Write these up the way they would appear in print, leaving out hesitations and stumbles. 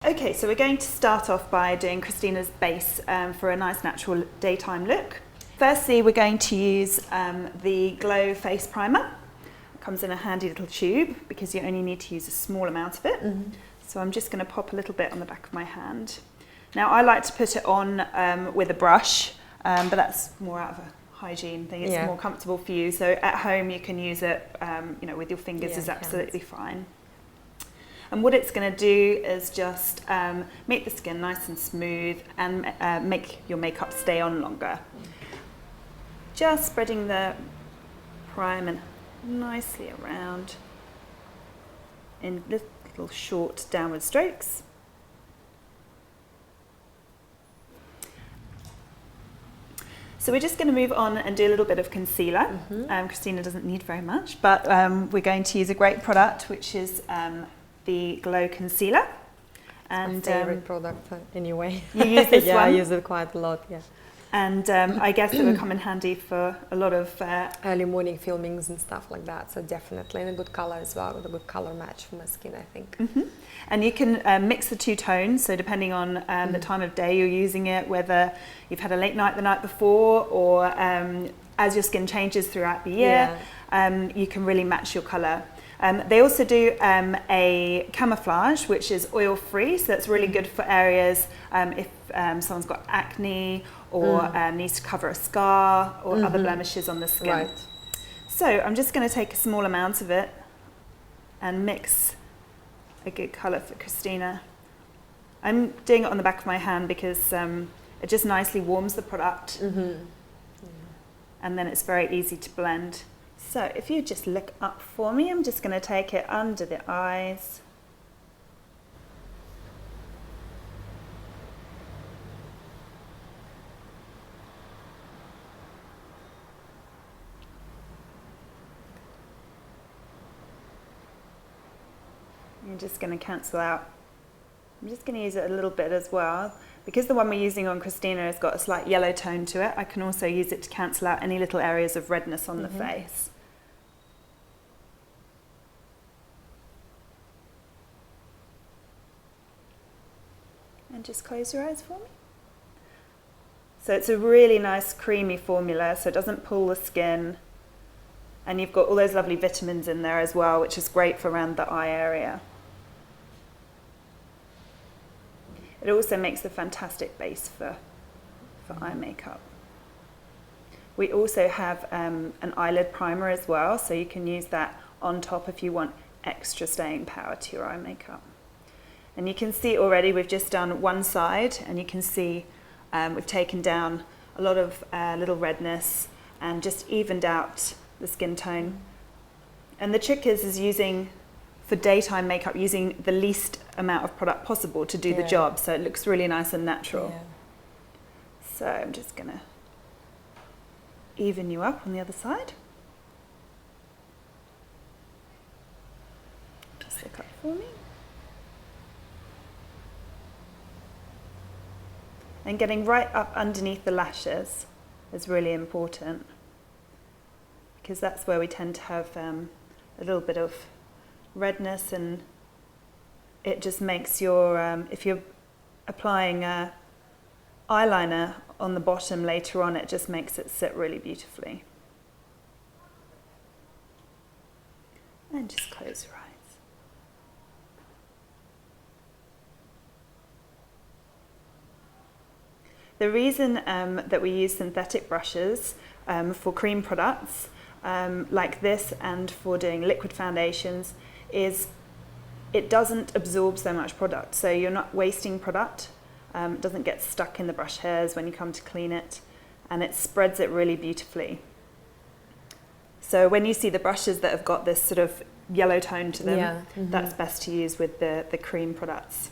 Okay, so we're going to start off by doing Christina's base for a nice natural daytime look. Firstly, we're going to use the Glow Face Primer. It comes in a handy little tube because you only need to use a small amount of it. Mm-hmm. So I'm just going to pop a little bit on the back of my hand. Now I like to put it on with a brush, but that's more out of a hygiene thing. It's more comfortable for you. So at home you can use it, with your fingers is absolutely fine. And what it's going to do is just make the skin nice and smooth and make your makeup stay on longer. Just spreading the primer nicely around in little short downward strokes. So we're just going to move on and do a little bit of concealer. Mm-hmm. Christina doesn't need very much, but we're going to use a great product, which is the Glow Concealer. And my favorite product anyway. You use this one? I use it quite a lot, yeah. And I guess it would come in handy for a lot of early morning filmings and stuff like that. So definitely, and a good color as well, with a good color match for my skin, I think. Mm-hmm. And you can mix the two tones. So depending on the time of day you're using it, whether you've had a late night the night before, or as your skin changes throughout the year, you can really match your color. They also do a camouflage, which is oil-free, so that's really good for areas if someone's got acne or needs to cover a scar or other blemishes on the skin. Right. So I'm just going to take a small amount of it and mix a good colour for Christina. I'm doing it on the back of my hand because it just nicely warms the product, and then it's very easy to blend. So if you just look up for me, I'm just going to take it under the eyes. I'm just going to cancel out. I'm just going to use it a little bit as well. Because the one we're using on Christina has got a slight yellow tone to it, I can also use it to cancel out any little areas of redness on the face. And just close your eyes for me. So it's a really nice creamy formula, so it doesn't pull the skin. And you've got all those lovely vitamins in there as well, which is great for around the eye area. It also makes a fantastic base for eye makeup. We also have an eyelid primer as well, so you can use that on top if you want extra staying power to your eye makeup. And you can see already we've just done one side, and you can see we've taken down a lot of little redness and just evened out the skin tone. And the trick is using, for daytime makeup, using the least amount of product possible to do the job, so it looks really nice and natural. Yeah. So I'm just going to even you up on the other side. Just look up for me. And getting right up underneath the lashes is really important, because that's where we tend to have a little bit of redness, and it just makes your, if you're applying eyeliner on the bottom later on, it just makes it sit really beautifully. And just close your eyes. The reason that we use synthetic brushes for cream products like this and for doing liquid foundations is it doesn't absorb so much product, so you're not wasting product. It doesn't get stuck in the brush hairs when you come to clean it, and it spreads it really beautifully. So when you see the brushes that have got this sort of yellow tone to them, that's best to use with the cream products.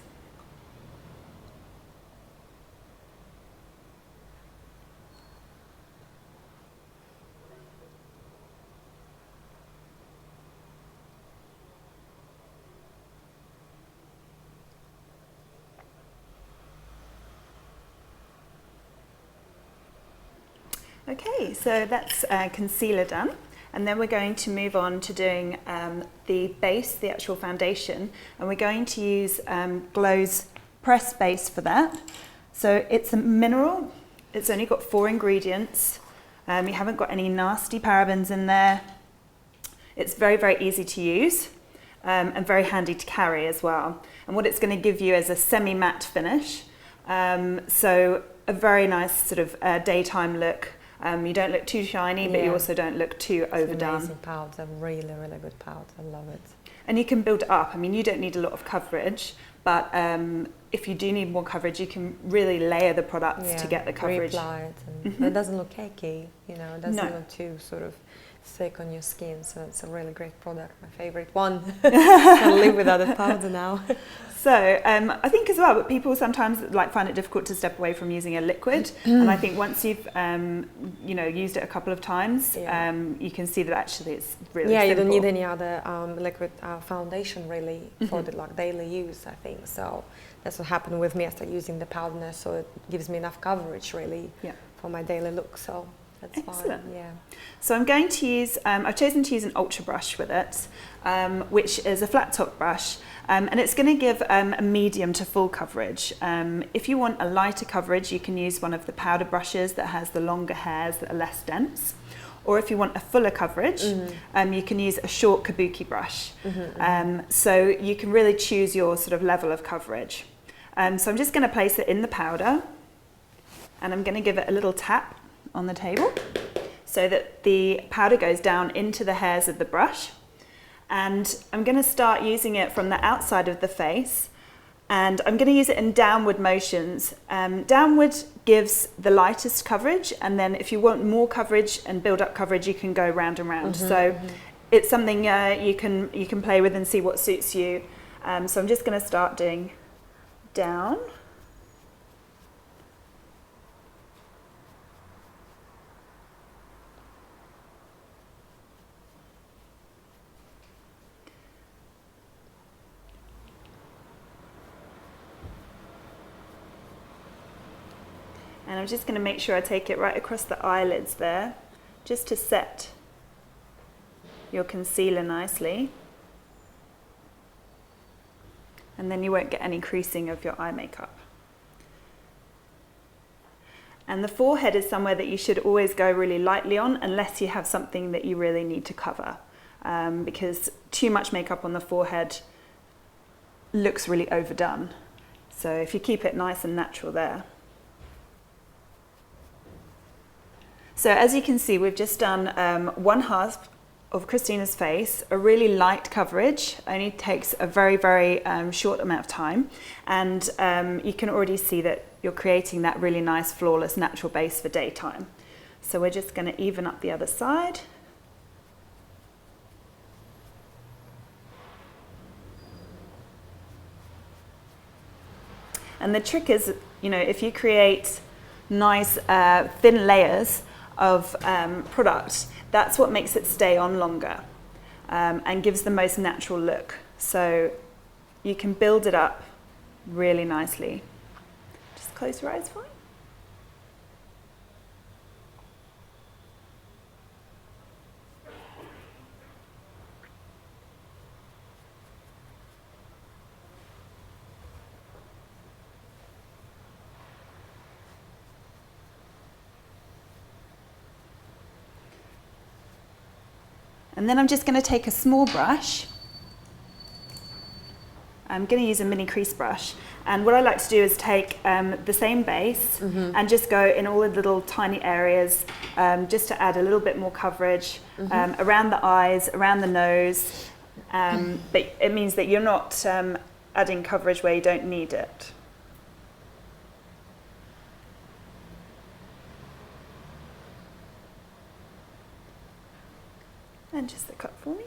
Okay, so that's concealer done, and then we're going to move on to doing the base, the actual foundation, and we're going to use Glow's pressed base for that. So it's a mineral. It's only got 4 ingredients. You haven't got any nasty parabens in there. It's very, very easy to use and very handy to carry as well. And what it's going to give you is a semi-matte finish. So a very nice sort of daytime look. You don't look too shiny, but you also don't look too overdone. Amazing powder, really, really good powder. I love it. And you can build it up. I mean, you don't need a lot of coverage, but if you do need more coverage, you can really layer the products to get the coverage. Reapply it, and but it doesn't look cakey, you know, it doesn't look too sort of thick on your skin, so it's a really great product, my favorite one. Can't live without a powder now. So I think as well, but people sometimes find it difficult to step away from using a liquid, and I think once you've used it a couple of times, you can see that actually it's really simple. You don't need any other liquid foundation really for the daily use, I think. So that's what happened with me. I started using the powder, so it gives me enough coverage really for my daily look. So that's excellent. fine. Yeah. So I'm going to use, I've chosen to use an ultra brush with it, which is a flat top brush, and it's going to give a medium to full coverage. If you want a lighter coverage, you can use one of the powder brushes that has the longer hairs that are less dense. Or if you want a fuller coverage, you can use a short kabuki brush. So you can really choose your sort of level of coverage. So I'm just going to place it in the powder, and I'm going to give it a little tap on the table so that the powder goes down into the hairs of the brush. And I'm going to start using it from the outside of the face, and I'm going to use it in downward motions. Downward gives the lightest coverage, and then if you want more coverage and build up coverage, you can go round and round. So it's something you can play with and see what suits you. So I'm just going to start doing down. And I'm just going to make sure I take it right across the eyelids there, just to set your concealer nicely. And then you won't get any creasing of your eye makeup. And the forehead is somewhere that you should always go really lightly on, unless you have something that you really need to cover. Because too much makeup on the forehead looks really overdone. So if you keep it nice and natural there. So as you can see, we've just done 1/2 of Christina's face, a really light coverage, only takes a very, very short amount of time. And you can already see that you're creating that really nice, flawless, natural base for daytime. So we're just going to even up the other side. And the trick is, if you create nice thin layers of product, that's what makes it stay on longer and gives the most natural look. So you can build it up really nicely. Just close your eyes for me. And then I'm just going to take a small brush. I'm going to use a mini crease brush. And what I like to do is take the same base and just go in all the little tiny areas just to add a little bit more coverage around the eyes, around the nose. But it means that you're not adding coverage where you don't need it. And just the cut for me.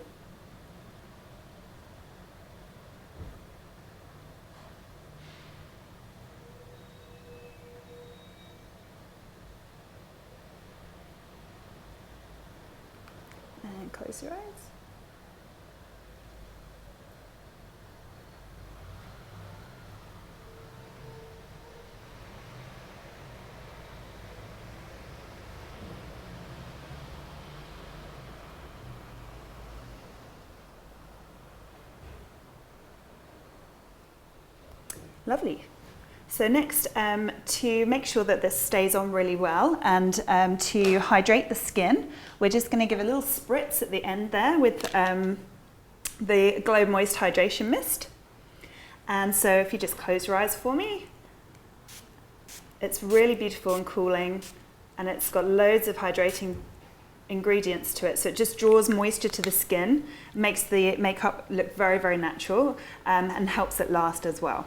And close your eyes. Lovely. So next, to make sure that this stays on really well and to hydrate the skin, we're just going to give a little spritz at the end there with the Glow Moist Hydration Mist. And so if you just close your eyes for me, it's really beautiful and cooling, and it's got loads of hydrating ingredients to it, so it just draws moisture to the skin, makes the makeup look very, very natural, and helps it last as well.